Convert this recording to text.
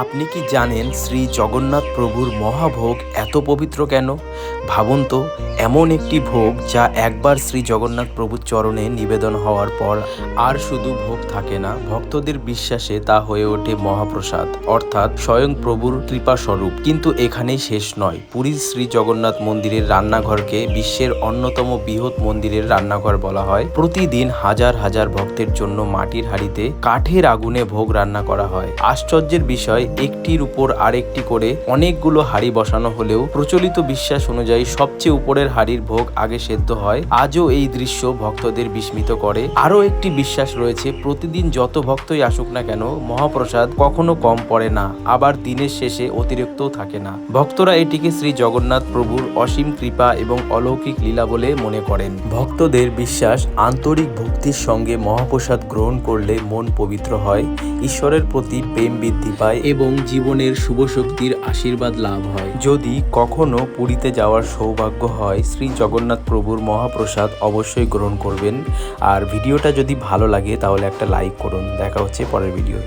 আপনি কি জানেন শ্রী জগন্নাথ প্রভুর মহাভোগ এত পবিত্র কেন? ভাবুন তো, এমন একটি ভোগ যা একবার শ্রী জগন্নাথ প্রভুর চরণে নিবেদন হওয়ার পর আর শুধু ভোগ থাকে না, ভক্তদের বিশ্বাসে তা হয়ে ওঠে মহাপ্রসাদ, অর্থাৎ স্বয়ং প্রভুর কৃপাস্বরূপ। কিন্তু এখানেই শেষ নয়। পুরীর শ্রী জগন্নাথ মন্দিরের রান্নাঘরকে বিশ্বের অন্যতম বৃহৎ মন্দিরের রান্নাঘর বলা হয়। প্রতিদিন হাজার হাজার ভক্তের জন্য মাটির হাঁড়িতে কাঠের আগুনে ভোগ রান্না করা হয়। আশ্চর্যের বিষয়, একটির উপর আরেকটি করে অনেকগুলো হাঁড়ি বসানো হলেও প্রচলিত বিশ্বাস অনুযায়ী সবচেয়ে উপরের হাঁড়ির ভোগ আগে সেদ্ধ হয়। আজও এই দৃশ্য ভক্তদের বিস্মিত করে। আরও একটি বিশ্বাস রয়েছে, প্রতিদিন যত ভক্তই আসুক না কেন, মহাপ্রসাদ কখনো কম পড়ে না, আবার দিনের শেষে অতিরিক্তও থাকে না। ভক্তরা এটিকে শ্রী জগন্নাথ প্রভুর অসীম কৃপা এবং অলৌকিক লীলা বলে মনে করেন। ভক্তদের বিশ্বাস, আন্তরিক ভক্তির সঙ্গে মহাপ্রসাদ গ্রহণ করলে মন পবিত্র হয়, ঈশ্বরের প্রতি প্রেম বৃদ্ধি পায় এবং জীবনের শুভ শক্তির আশীর্বাদ লাভ হয়। যদি কখনো পুরীতে যাওয়ার সৌভাগ্য হয়, শ্রী জগন্নাথ প্রভুর মহাপ্রসাদ অবশ্যই গ্রহণ করবেন। আর ভিডিওটা যদি ভালো লাগে তাহলে একটা লাইক করুন। দেখা হচ্ছে পরের ভিডিও।